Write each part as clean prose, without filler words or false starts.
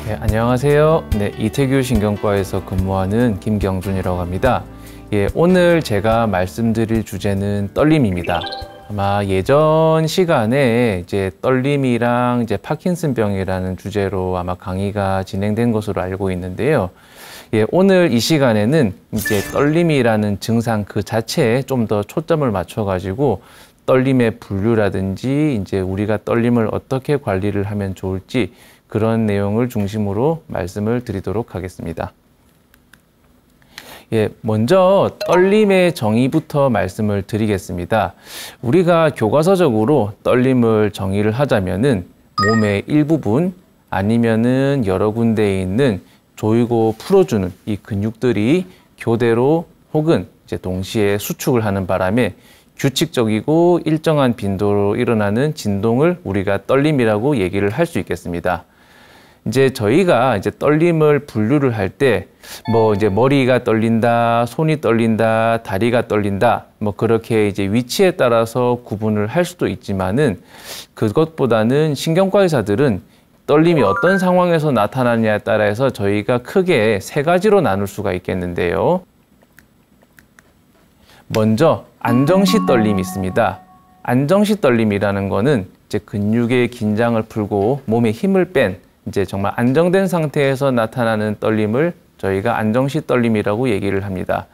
네, 안녕하세요. 이태규 신경과에서 근무하는 김경준이라고 합니다. 오늘 제가 말씀드릴 주제는 떨림입니다. 아마 예전 시간에 이제 떨림이랑 이제 파킨슨병이라는 주제로 아마 강의가 진행된 것으로 알고 있는데요. 오늘 이 시간에는 이제 떨림이라는 증상 그 자체에 좀 더 초점을 맞춰가지고 떨림의 분류라든지 이제 우리가 떨림을 어떻게 관리를 하면 좋을지 그런 내용을 중심으로 말씀을 드리도록 하겠습니다. 먼저 떨림의 정의부터 말씀을 드리겠습니다. 우리가 교과서적으로 떨림을 정의를 하자면은 몸의 일부분 아니면은 여러 군데에 있는 조이고 풀어주는 이 근육들이 교대로 혹은 이제 동시에 수축을 하는 바람에 규칙적이고 일정한 빈도로 일어나는 진동을 우리가 떨림이라고 얘기를 할 수 있겠습니다. 이제 저희가 이제 떨림을 분류를 할 때 뭐 이제 머리가 떨린다, 손이 떨린다, 다리가 떨린다, 뭐 그렇게 이제 위치에 따라서 구분을 할 수도 있지만은 그것보다는 신경과 의사들은 떨림이 어떤 상황에서 나타나느냐에 따라서 저희가 크게 세 가지로 나눌 수가 있겠는데요. 먼저 안정시 떨림이 있습니다. 안정시 떨림이라는 거는 이제 근육의 긴장을 풀고 몸에 힘을 뺀 이제 정말 안정된 상태에서 나타나는 떨림을 저희가 안정시 떨림이라고 얘기를 합니다.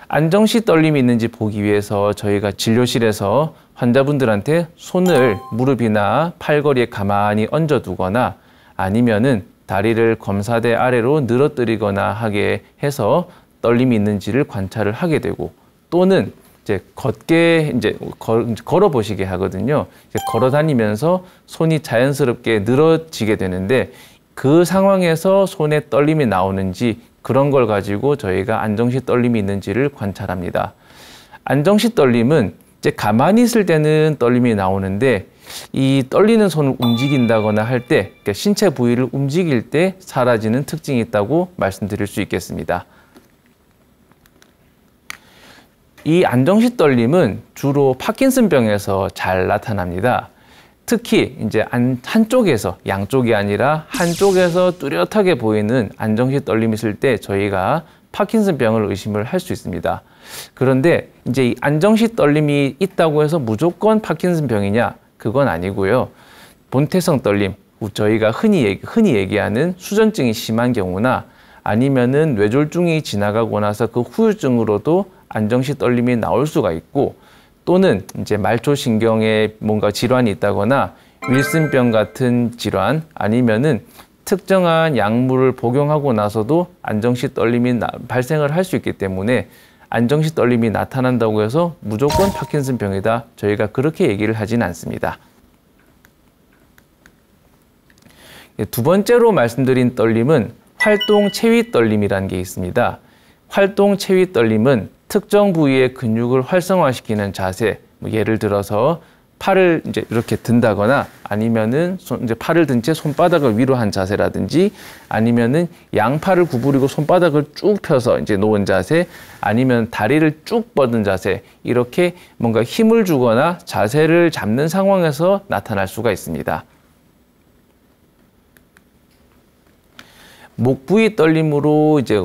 안정시 떨림이 있는지 보기 위해서 저희가 진료실에서 환자분들한테 손을 무릎이나 팔걸이에 가만히 얹어두거나 아니면은 다리를 검사대 아래로 늘어뜨리거나 하게 해서 떨림이 있는지를 관찰을 하게 되고 또는 이제 걷게 이제 걸어 보시게 하거든요. 이제 걸어 다니면서 손이 자연스럽게 늘어지게 되는데 그 상황에서 손에 떨림이 나오는지 그런 걸 가지고 저희가 안정시 떨림이 있는지를 관찰합니다. 안정시 떨림은 이제 가만히 있을 때는 떨림이 나오는데 이 떨리는 손을 움직인다거나 할 때 그러니까 신체 부위를 움직일 때 사라지는 특징이 있다고 말씀드릴 수 있겠습니다. 이 안정시 떨림은 주로 파킨슨병에서 잘 나타납니다. 특히 이제 한쪽에서, 양쪽이 아니라 한쪽에서 뚜렷하게 보이는 안정시 떨림이 있을 때 저희가 파킨슨병을 의심을 할 수 있습니다. 그런데 이제 이 안정시 떨림이 있다고 해서 무조건 파킨슨병이냐? 그건 아니고요. 본태성 떨림, 저희가 흔히 얘기하는 수전증이 심한 경우나 아니면은 뇌졸중이 지나가고 나서 그 후유증으로도 안정시 떨림이 나올 수가 있고 또는 이제 말초신경에 뭔가 질환이 있다거나 윌슨병 같은 질환 아니면은 특정한 약물을 복용하고 나서도 안정시 떨림이 발생을 할 수 있기 때문에 안정시 떨림이 나타난다고 해서 무조건 파킨슨병이다. 저희가 그렇게 얘기를 하진 않습니다. 두 번째로 말씀드린 떨림은 활동 체위 떨림이라는 게 있습니다. 활동 체위 떨림은 특정 부위의 근육을 활성화시키는 자세, 예를 들어서 팔을 이제 이렇게 든다거나 아니면은 이제 팔을 든 채 손바닥을 위로 한 자세라든지 아니면은 양팔을 구부리고 손바닥을 쭉 펴서 이제 놓은 자세 아니면 다리를 쭉 뻗은 자세 이렇게 뭔가 힘을 주거나 자세를 잡는 상황에서 나타날 수가 있습니다. 목 부위 떨림으로 이제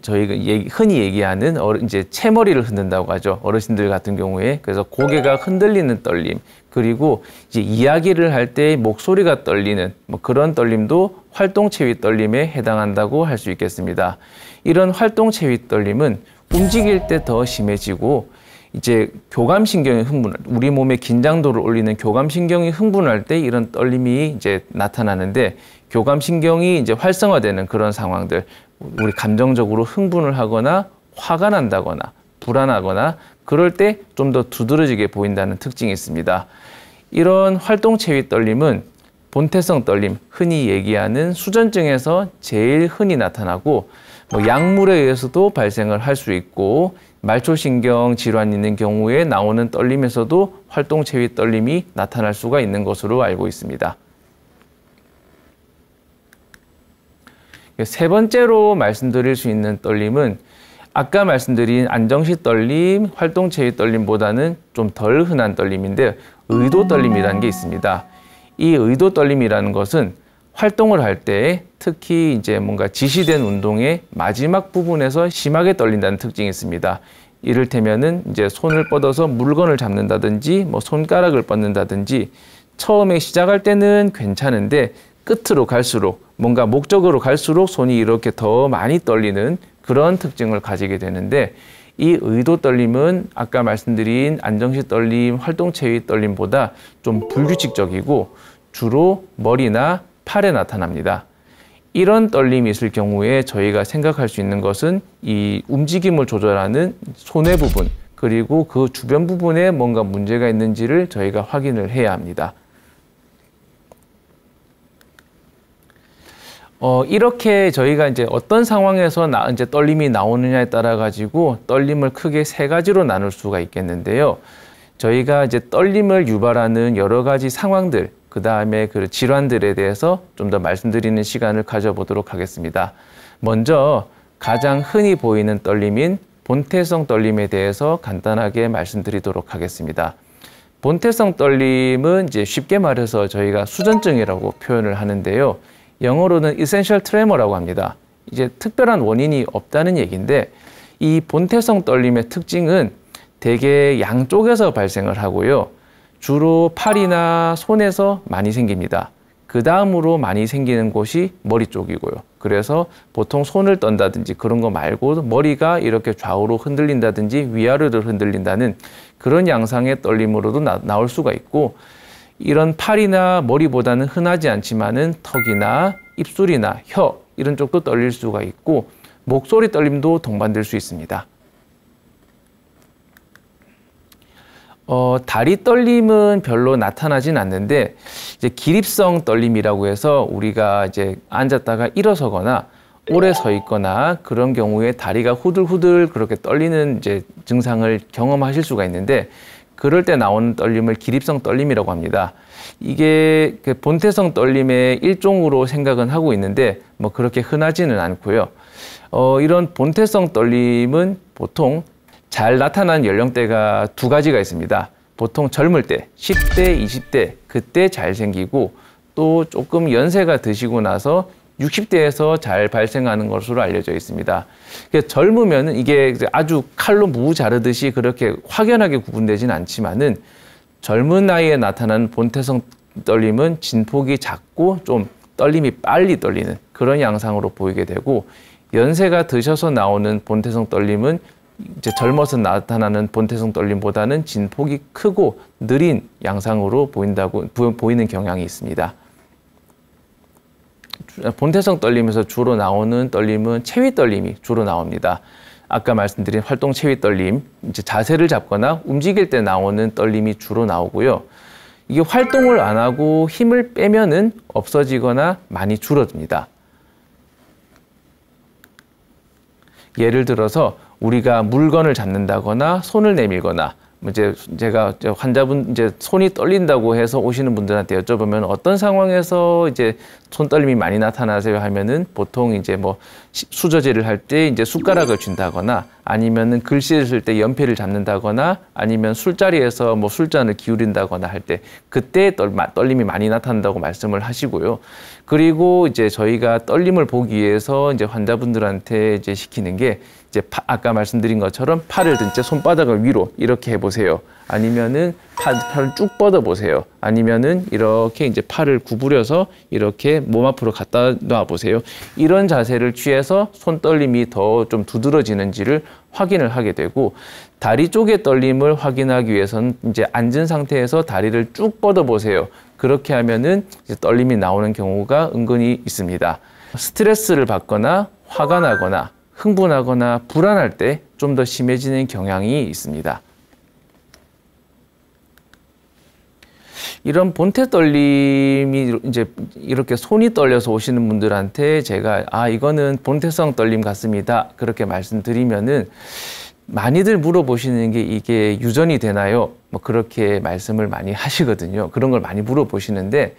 저희가 흔히 얘기하는 이제 채머리를 흔든다고 하죠. 어르신들 같은 경우에. 그래서 고개가 흔들리는 떨림. 그리고 이제 이야기를 할 때 목소리가 떨리는 뭐 그런 떨림도 활동체위 떨림에 해당한다고 할 수 있겠습니다. 이런 활동체위 떨림은 움직일 때 더 심해지고 이제 교감신경이 우리 몸의 긴장도를 올리는 교감신경이 흥분할 때 이런 떨림이 이제 나타나는데 교감신경이 이제 활성화되는 그런 상황들, 우리 감정적으로 흥분을 하거나 화가 난다거나 불안하거나 그럴 때 좀 더 두드러지게 보인다는 특징이 있습니다. 이런 활동체위 떨림은 본태성 떨림, 흔히 얘기하는 수전증에서 제일 흔히 나타나고 뭐 약물에 의해서도 발생을 할 수 있고 말초신경 질환이 있는 경우에 나오는 떨림에서도 활동체위 떨림이 나타날 수가 있는 것으로 알고 있습니다. 세 번째로 말씀드릴 수 있는 떨림은 아까 말씀드린 안정시 떨림, 활동체위 떨림보다는 좀 덜 흔한 떨림인데 의도 떨림이라는 게 있습니다. 이 의도 떨림이라는 것은 활동을 할 때 특히 이제 뭔가 지시된 운동의 마지막 부분에서 심하게 떨린다는 특징이 있습니다. 이를테면은 이제 손을 뻗어서 물건을 잡는다든지 뭐 손가락을 뻗는다든지 처음에 시작할 때는 괜찮은데 끝으로 갈수록 뭔가 목적으로 갈수록 손이 이렇게 더 많이 떨리는 그런 특징을 가지게 되는데 이 의도 떨림은 아까 말씀드린 안정시 떨림, 활동체위 떨림보다 좀 불규칙적이고 주로 머리나 팔에 나타납니다. 이런 떨림이 있을 경우에 저희가 생각할 수 있는 것은 이 움직임을 조절하는 손의 부분 그리고 그 주변 부분에 뭔가 문제가 있는지를 저희가 확인을 해야 합니다. 이렇게 저희가 이제 어떤 상황에서 이제 떨림이 나오느냐에 따라 가지고 떨림을 크게 세 가지로 나눌 수가 있겠는데요. 저희가 이제 떨림을 유발하는 여러 가지 상황들, 그 다음에 그 질환들에 대해서 좀 더 말씀드리는 시간을 가져보도록 하겠습니다. 먼저 가장 흔히 보이는 떨림인 본태성 떨림에 대해서 간단하게 말씀드리도록 하겠습니다. 본태성 떨림은 이제 쉽게 말해서 저희가 수전증이라고 표현을 하는데요. 영어로는 essential tremor라고 합니다. 이제 특별한 원인이 없다는 얘기인데 이 본태성 떨림의 특징은 대개 양쪽에서 발생을 하고요. 주로 팔이나 손에서 많이 생깁니다. 그 다음으로 많이 생기는 곳이 머리 쪽이고요. 그래서 보통 손을 떤다든지 그런 거 말고 머리가 이렇게 좌우로 흔들린다든지 위아래로 흔들린다는 그런 양상의 떨림으로도 나올 수가 있고 이런 팔이나 머리보다는 흔하지 않지만은 턱이나 입술이나 혀 이런 쪽도 떨릴 수가 있고 목소리 떨림도 동반될 수 있습니다. 다리 떨림은 별로 나타나진 않는데 이제 기립성 떨림이라고 해서 우리가 이제 앉았다가 일어서거나 오래 서 있거나 그런 경우에 다리가 후들후들 그렇게 떨리는 이제 증상을 경험하실 수가 있는데 그럴 때 나오는 떨림을 기립성 떨림이라고 합니다. 이게 그 본태성 떨림의 일종으로 생각은 하고 있는데 뭐 그렇게 흔하지는 않고요. 이런 본태성 떨림은 보통 잘 나타나는 연령대가 두 가지가 있습니다. 보통 젊을 때, 10대, 20대 그때 잘 생기고 또 조금 연세가 드시고 나서 60대에서 잘 발생하는 것으로 알려져 있습니다. 젊으면 이게 아주 칼로 무 자르듯이 그렇게 확연하게 구분되지는 않지만은 젊은 나이에 나타나는 본태성 떨림은 진폭이 작고 좀 떨림이 빨리 떨리는 그런 양상으로 보이게 되고 연세가 드셔서 나오는 본태성 떨림은 이제 젊어서 나타나는 본태성 떨림보다는 진폭이 크고 느린 양상으로 보이는 경향이 있습니다. 본태성 떨림에서 주로 나오는 떨림은 체위 떨림이 주로 나옵니다. 아까 말씀드린 활동 체위 떨림, 이제 자세를 잡거나 움직일 때 나오는 떨림이 주로 나오고요. 이게 활동을 안 하고 힘을 빼면은 없어지거나 많이 줄어듭니다. 예를 들어서 우리가 물건을 잡는다거나 손을 내밀거나 이제 제가 환자분 이제 손이 떨린다고 해서 오시는 분들한테 여쭤보면 어떤 상황에서 이제 손떨림이 많이 나타나세요 하면은 보통 이제 뭐 수저질을 할 때 이제 숟가락을 쥔다거나 아니면은 글씨를 쓸 때 연필을 잡는다거나 아니면 술자리에서 뭐 술잔을 기울인다거나 할 때 그때 떨림이 많이 나타난다고 말씀을 하시고요. 그리고 이제 저희가 떨림을 보기 위해서 이제 환자분들한테 이제 시키는 게 이제 아까 말씀드린 것처럼 팔을 든 채 손바닥을 위로 이렇게 해보세요. 아니면은 팔을 쭉 뻗어 보세요. 아니면은 이렇게 이제 팔을 구부려서 이렇게 몸 앞으로 갖다 놔 보세요. 이런 자세를 취해서 손떨림이 더 좀 두드러지는지를 확인을 하게 되고 다리 쪽의 떨림을 확인하기 위해서는 이제 앉은 상태에서 다리를 쭉 뻗어 보세요. 그렇게 하면은 이제 떨림이 나오는 경우가 은근히 있습니다. 스트레스를 받거나 화가 나거나 흥분하거나 불안할 때 좀 더 심해지는 경향이 있습니다. 이런 본태 떨림이 이제 이렇게 손이 떨려서 오시는 분들한테 제가 이거는 본태성 떨림 같습니다. 그렇게 말씀드리면은 많이들 물어보시는 게 이게 유전이 되나요? 뭐 그렇게 말씀을 많이 하시거든요. 그런 걸 많이 물어보시는데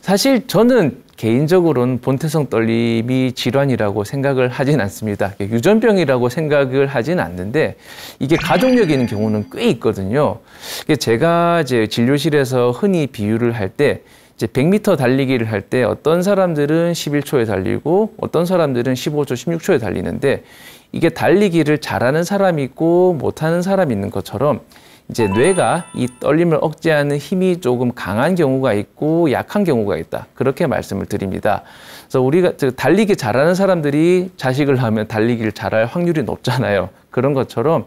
사실 저는 개인적으로는 본태성 떨림이 질환이라고 생각을 하진 않습니다. 유전병이라고 생각을 하진 않는데 이게 가족력인 경우는 꽤 있거든요. 제가 이제 진료실에서 흔히 비유를 할 때 이제 100m 달리기를 할 때 어떤 사람들은 11초에 달리고 어떤 사람들은 15초, 16초에 달리는데 이게 달리기를 잘하는 사람이 있고 못하는 사람이 있는 것처럼 이제 뇌가 이 떨림을 억제하는 힘이 조금 강한 경우가 있고 약한 경우가 있다. 그렇게 말씀을 드립니다. 그래서 우리가 달리기 잘하는 사람들이 자식을 하면 달리기를 잘할 확률이 높잖아요. 그런 것처럼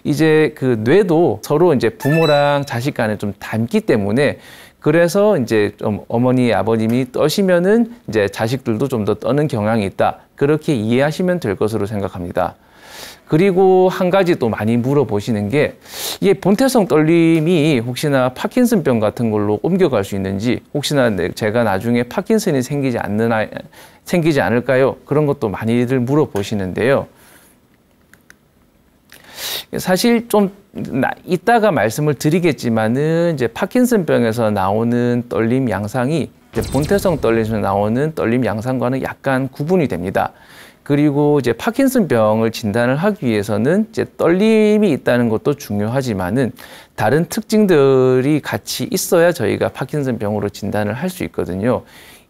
이제 그 뇌도 서로 이제 부모랑 자식 간에 좀 닮기 때문에 그래서 이제 좀 어머니, 아버님이 떠시면은 이제 자식들도 좀 더 떠는 경향이 있다. 그렇게 이해하시면 될 것으로 생각합니다. 그리고 한 가지 또 많이 물어보시는 게 이게 본태성 떨림이 혹시나 파킨슨병 같은 걸로 옮겨갈 수 있는지 혹시나 제가 나중에 파킨슨이 생기지 않을까요? 그런 것도 많이들 물어보시는데요. 사실 좀 이따가 말씀을 드리겠지만은 이제 파킨슨병에서 나오는 떨림 양상이 이제 본태성 떨림에서 나오는 떨림 양상과는 약간 구분이 됩니다. 그리고 이제 파킨슨병을 진단을 하기 위해서는 이제 떨림이 있다는 것도 중요하지만은 다른 특징들이 같이 있어야 저희가 파킨슨병으로 진단을 할 수 있거든요.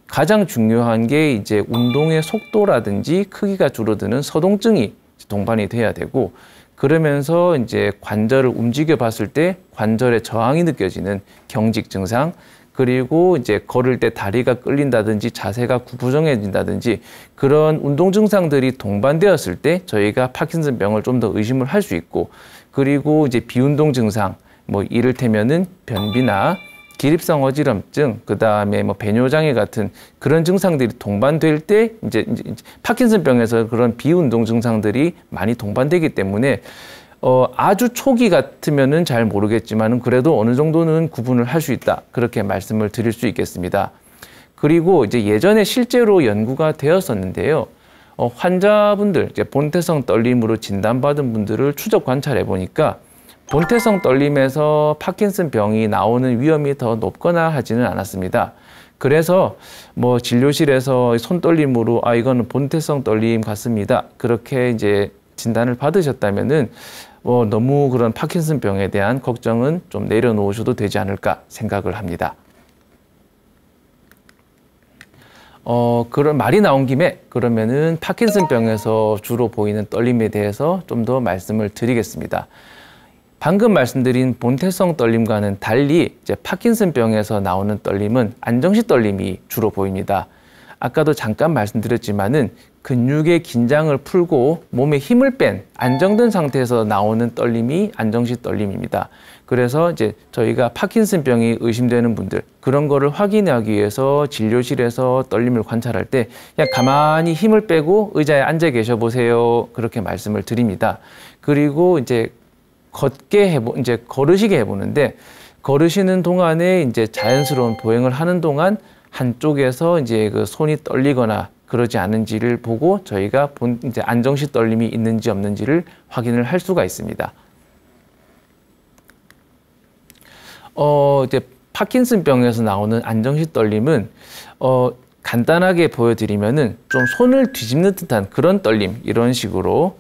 가장 중요한 게 이제 운동의 속도라든지 크기가 줄어드는 서동증이 동반이 돼야 되고 그러면서 이제 관절을 움직여 봤을 때 관절에 저항이 느껴지는 경직 증상 그리고 이제 걸을 때 다리가 끌린다든지 자세가 구부정해진다든지 그런 운동 증상들이 동반되었을 때 저희가 파킨슨병을 좀 더 의심을 할 수 있고 그리고 이제 비운동 증상 뭐 이를테면은 변비나 기립성 어지럼증 그다음에 뭐 배뇨장애 같은 그런 증상들이 동반될 때 이제 파킨슨병에서 그런 비운동 증상들이 많이 동반되기 때문에 아주 초기 같으면은 잘 모르겠지만은 그래도 어느 정도는 구분을 할 수 있다. 그렇게 말씀을 드릴 수 있겠습니다. 그리고 이제 예전에 실제로 연구가 되었었는데요. 환자분들, 이제 본태성 떨림으로 진단받은 분들을 추적 관찰해 보니까 본태성 떨림에서 파킨슨병이 나오는 위험이 더 높거나 하지는 않았습니다. 그래서 뭐 진료실에서 손떨림으로 이거는 본태성 떨림 같습니다. 그렇게 이제 진단을 받으셨다면은 너무 그런 파킨슨병에 대한 걱정은 좀 내려놓으셔도 되지 않을까 생각을 합니다. 그런 말이 나온 김에 그러면은 파킨슨병에서 주로 보이는 떨림에 대해서 좀 더 말씀을 드리겠습니다. 방금 말씀드린 본태성 떨림과는 달리 이제 파킨슨병에서 나오는 떨림은 안정시 떨림이 주로 보입니다. 아까도 잠깐 말씀드렸지만은 근육의 긴장을 풀고 몸에 힘을 뺀 안정된 상태에서 나오는 떨림이 안정시 떨림입니다. 그래서 이제 저희가 파킨슨병이 의심되는 분들 그런 거를 확인하기 위해서 진료실에서 떨림을 관찰할 때 그냥 가만히 힘을 빼고 의자에 앉아 계셔 보세요. 그렇게 말씀을 드립니다. 그리고 이제 이제 걸으시게 해보는데 걸으시는 동안에 이제 자연스러운 보행을 하는 동안 한쪽에서 이제 그 손이 떨리거나 그러지 않은지를 보고 저희가 이제 안정시 떨림이 있는지 없는지를 확인을 할 수가 있습니다. 이제 파킨슨병에서 나오는 안정시 떨림은 간단하게 보여드리면은 좀 손을 뒤집는 듯한 그런 떨림 이런 식으로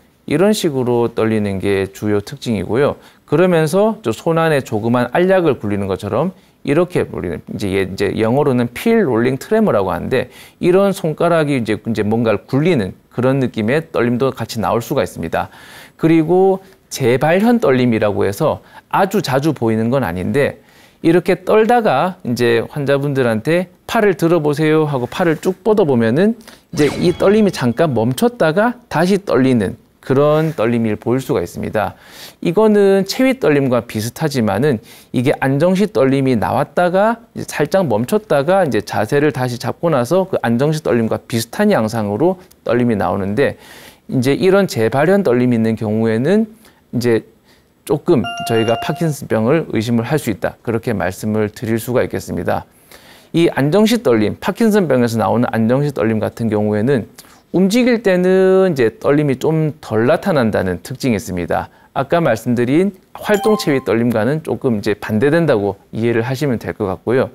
떨리는 게 주요 특징이고요. 그러면서 손 안에 조그만 알약을 굴리는 것처럼 이렇게 굴리는 이제 영어로는 필 롤링 트레머라고 하는데 이런 손가락이 이제 뭔가를 굴리는 그런 느낌의 떨림도 같이 나올 수가 있습니다. 그리고 재발현 떨림이라고 해서 아주 자주 보이는 건 아닌데 이렇게 떨다가 이제 환자분들한테 팔을 들어보세요 하고 팔을 쭉 뻗어보면은 이제 이 떨림이 잠깐 멈췄다가 다시 떨리는 그런 떨림을 보일 수가 있습니다. 이거는 체위 떨림과 비슷하지만은 이게 안정시 떨림이 나왔다가 이제 살짝 멈췄다가 이제 자세를 다시 잡고 나서 그 안정시 떨림과 비슷한 양상으로 떨림이 나오는데 이제 이런 재발현 떨림이 있는 경우에는 이제 조금 저희가 파킨슨병을 의심을 할 수 있다. 그렇게 말씀을 드릴 수가 있겠습니다. 이 안정시 떨림, 파킨슨병에서 나오는 안정시 떨림 같은 경우에는 움직일 때는 이제 떨림이 좀 덜 나타난다는 특징이 있습니다. 아까 말씀드린 활동체위 떨림과는 조금 이제 반대된다고 이해를 하시면 될 것 같고요.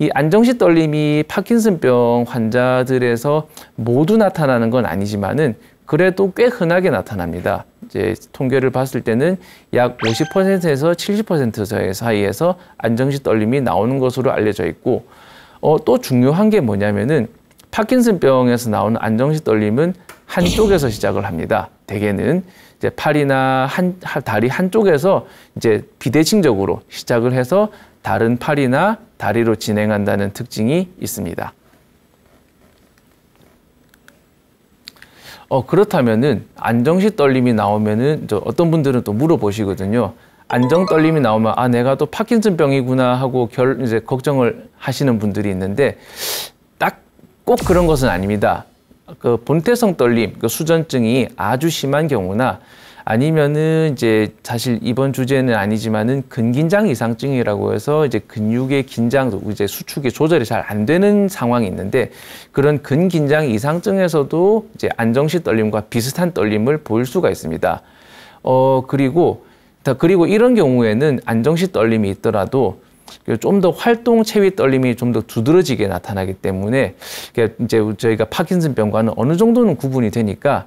이 안정시 떨림이 파킨슨병 환자들에서 모두 나타나는 건 아니지만은 그래도 꽤 흔하게 나타납니다. 이제 통계를 봤을 때는 약 50%에서 70% 사이에서 안정시 떨림이 나오는 것으로 알려져 있고, 또 중요한 게 뭐냐면은 파킨슨병에서 나오는 안정시 떨림은 한쪽에서 시작을 합니다. 대개는 이제 팔이나 다리 한쪽에서 이제 비대칭적으로 시작을 해서 다른 팔이나 다리로 진행한다는 특징이 있습니다. 그렇다면은 안정시 떨림이 나오면은 어떤 분들은 또 물어보시거든요. 안정 떨림이 나오면 내가 또 파킨슨병이구나 하고 이제 걱정을 하시는 분들이 있는데 딱 꼭 그런 것은 아닙니다. 그 본태성 떨림, 그 수전증이 아주 심한 경우나 아니면은 이제 사실 이번 주제는 아니지만은 근긴장 이상증이라고 해서 이제 근육의 긴장, 이제 수축이 조절이 잘 안 되는 상황이 있는데 그런 근긴장 이상증에서도 이제 안정시 떨림과 비슷한 떨림을 보일 수가 있습니다. 그리고 이런 경우에는 안정시 떨림이 있더라도 좀 더 활동 체위 떨림이 좀 더 두드러지게 나타나기 때문에 이제 저희가 파킨슨병과는 어느 정도는 구분이 되니까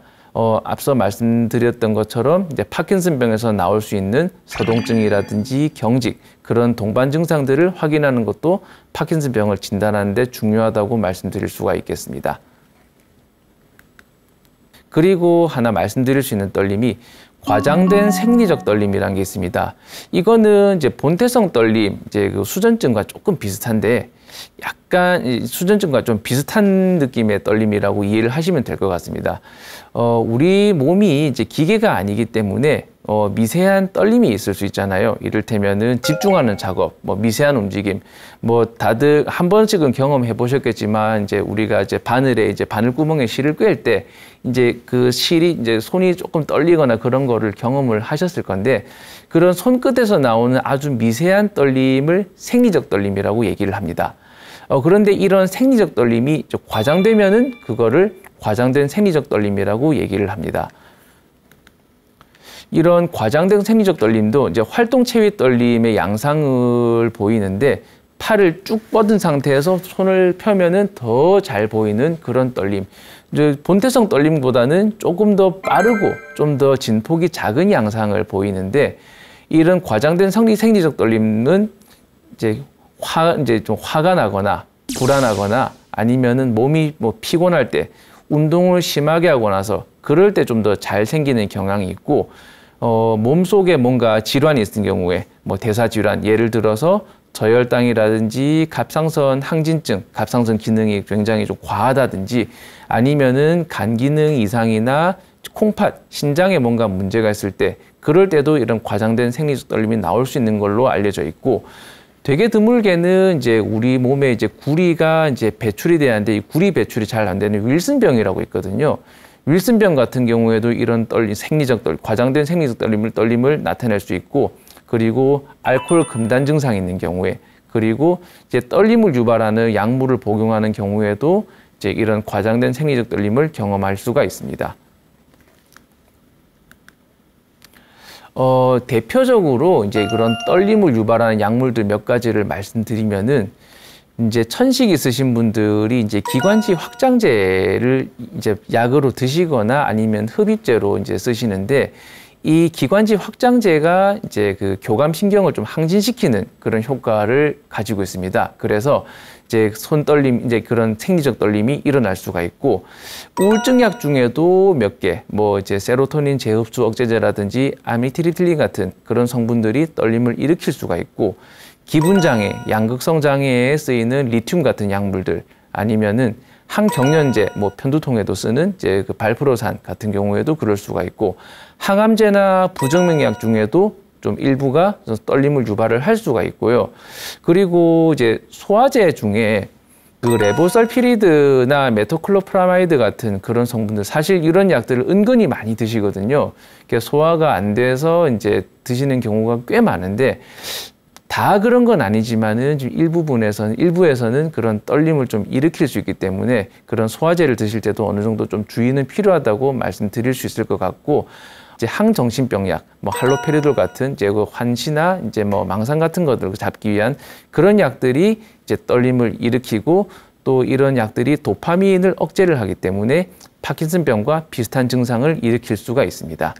앞서 말씀드렸던 것처럼 이제 파킨슨병에서 나올 수 있는 서동증이라든지 경직 그런 동반 증상들을 확인하는 것도 파킨슨병을 진단하는 데 중요하다고 말씀드릴 수가 있겠습니다. 그리고 하나 말씀드릴 수 있는 떨림이 과장된 생리적 떨림이라는 게 있습니다. 이거는 이제 본태성 떨림, 이제 그 수전증과 조금 비슷한데 약간 수전증과 좀 비슷한 느낌의 떨림이라고 이해를 하시면 될 것 같습니다. 우리 몸이 이제 기계가 아니기 때문에 미세한 떨림이 있을 수 있잖아요. 이를테면은 집중하는 작업, 미세한 움직임, 다들 한 번씩은 경험해 보셨겠지만 이제 우리가 이제 바늘에 이제 바늘구멍에 실을 꿰을 때 이제 그 실이 이제 손이 조금 떨리거나 그런 거를 경험을 하셨을 건데 그런 손끝에서 나오는 아주 미세한 떨림을 생리적 떨림이라고 얘기를 합니다. 그런데 이런 생리적 떨림이 과장되면은 그거를 과장된 생리적 떨림이라고 얘기를 합니다. 이런 과장된 생리적 떨림도 이제 활동 체위 떨림의 양상을 보이는데 팔을 쭉 뻗은 상태에서 손을 펴면은 더 잘 보이는 그런 떨림. 이제 본태성 떨림보다는 조금 더 빠르고 좀 더 진폭이 작은 양상을 보이는데 이런 과장된 생리적 떨림은 이제 좀 화가 나거나 불안하거나 아니면은 몸이 피곤할 때 운동을 심하게 하고 나서 그럴 때 좀 더 잘 생기는 경향이 있고 몸속에 뭔가 질환이 있는 경우에 대사 질환 예를 들어서 저혈당이라든지 갑상선 항진증, 갑상선 기능이 굉장히 좀 과하다든지 아니면은 간 기능 이상이나 콩팥, 신장에 뭔가 문제가 있을 때 그럴 때도 이런 과장된 생리적 떨림이 나올 수 있는 걸로 알려져 있고 되게 드물게는 이제 우리 몸에 이제 구리가 이제 배출이 돼야 하는데 이 구리 배출이 잘 안 되는 윌슨병이라고 있거든요. 윌슨병 같은 경우에도 이런 과장된 생리적 떨림을 나타낼 수 있고 그리고 알코올 금단 증상이 있는 경우에 그리고 이제 떨림을 유발하는 약물을 복용하는 경우에도 이제 이런 과장된 생리적 떨림을 경험할 수가 있습니다. 대표적으로 이제 그런 떨림을 유발하는 약물들 몇 가지를 말씀드리면은 이제 천식 있으신 분들이 이제 기관지 확장제를 이제 약으로 드시거나 아니면 흡입제로 이제 쓰시는데 이 기관지 확장제가 이제 그 교감신경을 좀 항진시키는 그런 효과를 가지고 있습니다. 그래서 이제 손떨림, 이제 그런 생리적 떨림이 일어날 수가 있고, 우울증약 중에도 몇 개, 이제 세로토닌 재흡수 억제제라든지 아미트리틸린 같은 그런 성분들이 떨림을 일으킬 수가 있고, 기분장애, 양극성 장애에 쓰이는 리튬 같은 약물들, 아니면은 항경련제, 편두통에도 쓰는 이제 그 발프로산 같은 경우에도 그럴 수가 있고, 항암제나 부정맥약 중에도 좀 일부가 떨림을 유발을 할 수가 있고요. 그리고 이제 소화제 중에 그 레보설피리드나 메토클로프라마이드 같은 그런 성분들, 사실 이런 약들을 은근히 많이 드시거든요. 소화가 안 돼서 이제 드시는 경우가 꽤 많은데, 다 그런 건 아니지만은 일부에서는 그런 떨림을 좀 일으킬 수 있기 때문에 그런 소화제를 드실 때도 어느 정도 좀 주의는 필요하다고 말씀드릴 수 있을 것 같고, 이제 항정신병약, 할로페리돌 같은 이제 그 환시나 이제 망상 같은 것들을 잡기 위한 그런 약들이 이제 떨림을 일으키고, 또 이런 약들이 도파민을 억제를 하기 때문에 파킨슨병과 비슷한 증상을 일으킬 수가 있습니다.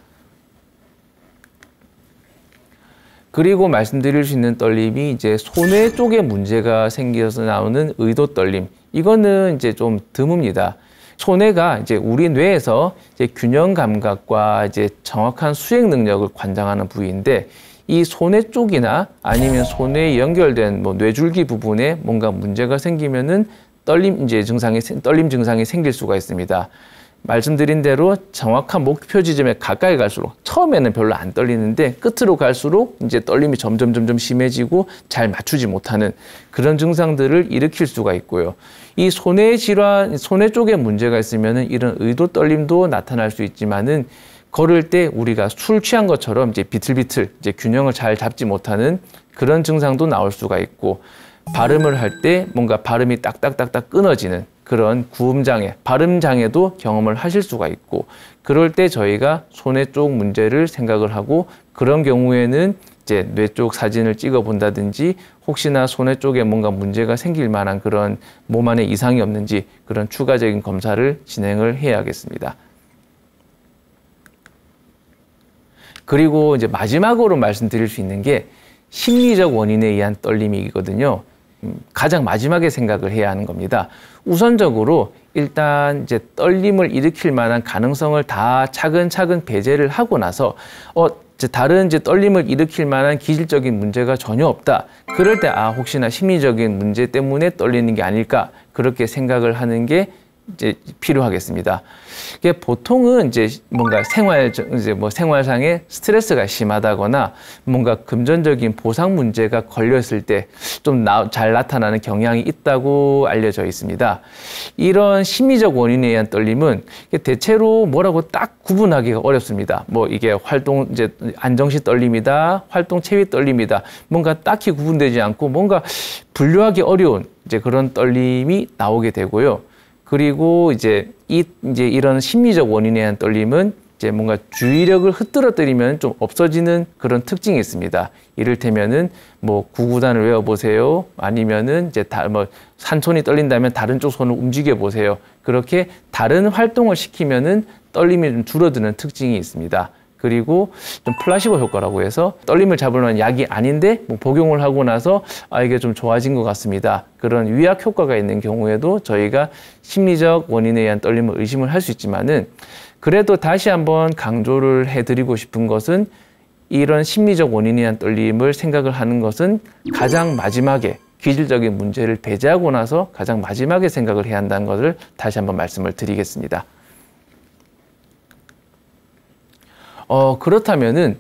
그리고 말씀드릴 수 있는 떨림이 이제 소뇌 쪽에 문제가 생겨서 나오는 의도 떨림. 이거는 이제 좀 드뭅니다. 소뇌가 이제 우리 뇌에서 이제 균형 감각과 이제 정확한 수행 능력을 관장하는 부위인데, 이 소뇌 쪽이나 아니면 소뇌에 연결된 뭐 뇌줄기 부분에 뭔가 문제가 생기면은 떨림 증상이 생길 수가 있습니다. 말씀드린 대로 정확한 목표 지점에 가까이 갈수록 처음에는 별로 안 떨리는데 끝으로 갈수록 이제 떨림이 점점 심해지고 잘 맞추지 못하는 그런 증상들을 일으킬 수가 있고요. 이 소뇌 질환, 소뇌 쪽에 문제가 있으면은 이런 의도 떨림도 나타날 수 있지만은 걸을 때 우리가 술 취한 것처럼 이제 비틀비틀 이제 균형을 잘 잡지 못하는 그런 증상도 나올 수가 있고, 발음을 할 때 뭔가 발음이 딱딱딱딱 끊어지는 그런 구음장애, 발음장애도 경험을 하실 수가 있고, 그럴 때 저희가 소뇌 쪽 문제를 생각을 하고, 그런 경우에는 이제 뇌 쪽 사진을 찍어 본다든지, 혹시나 소뇌 쪽에 뭔가 문제가 생길 만한 그런 몸 안에 이상이 없는지 그런 추가적인 검사를 진행을 해야겠습니다. 그리고 이제 마지막으로 말씀드릴 수 있는 게 심리적 원인에 의한 떨림이거든요. 가장 마지막에 생각을 해야 하는 겁니다. 우선적으로 일단 이제 떨림을 일으킬 만한 가능성을 다 차근차근 배제를 하고 나서 다른 이제 떨림을 일으킬 만한 기질적인 문제가 전혀 없다. 그럴 때 혹시나 심리적인 문제 때문에 떨리는 게 아닐까, 그렇게 생각을 하는 게 이제 필요하겠습니다. 이게 보통은 이제 뭔가 생활상의 스트레스가 심하다거나 뭔가 금전적인 보상 문제가 걸렸을 때 좀 잘 나타나는 경향이 있다고 알려져 있습니다. 이런 심리적 원인에 의한 떨림은 대체로 뭐라고 딱 구분하기가 어렵습니다. 뭐 이게 안정시 떨림이다, 활동 체위 떨림이다, 뭔가 딱히 구분되지 않고 뭔가 분류하기 어려운 이제 그런 떨림이 나오게 되고요. 그리고 이런 심리적 원인에 의한 떨림은 이제 뭔가 주의력을 흐트러뜨리면 좀 없어지는 그런 특징이 있습니다. 이를테면은 뭐 구구단을 외워보세요. 아니면은 이제 한 손이 떨린다면 다른 쪽 손을 움직여 보세요. 그렇게 다른 활동을 시키면은 떨림이 좀 줄어드는 특징이 있습니다. 그리고 좀 플라시보 효과라고 해서 떨림을 잡으려는 약이 아닌데 복용을 하고 나서 이게 좀 좋아진 것 같습니다. 그런 위약 효과가 있는 경우에도 저희가 심리적 원인에 의한 떨림을 의심을 할 수 있지만은, 그래도 다시 한번 강조를 해드리고 싶은 것은 이런 심리적 원인에 의한 떨림을 생각을 하는 것은 가장 마지막에 기질적인 문제를 배제하고 나서 가장 마지막에 생각을 해야 한다는 것을 다시 한번 말씀을 드리겠습니다. 그렇다면은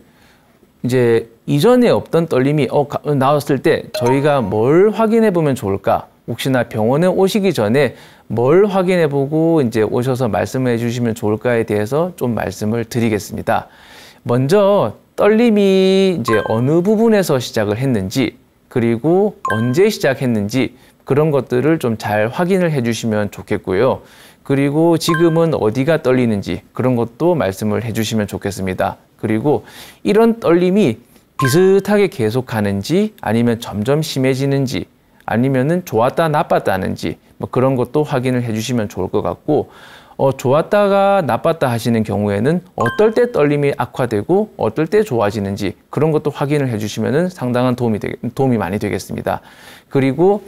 이제 이전에 없던 떨림이 나왔을 때 저희가 뭘 확인해 보면 좋을까? 혹시나 병원에 오시기 전에 뭘 확인해 보고 이제 오셔서 말씀해 주시면 좋을까에 대해서 좀 말씀을 드리겠습니다. 먼저 떨림이 이제 어느 부분에서 시작을 했는지, 그리고 언제 시작했는지 그런 것들을 좀 잘 확인을 해 주시면 좋겠고요. 그리고 지금은 어디가 떨리는지 그런 것도 말씀을 해주시면 좋겠습니다. 그리고 이런 떨림이 비슷하게 계속하는지, 아니면 점점 심해지는지, 아니면은 좋았다 나빴다 하는지 뭐 그런 것도 확인을 해주시면 좋을 것 같고, 좋았다가 나빴다 하시는 경우에는 어떨 때 떨림이 악화되고 어떨 때 좋아지는지 그런 것도 확인을 해주시면은 상당한 도움이 많이 되겠습니다. 그리고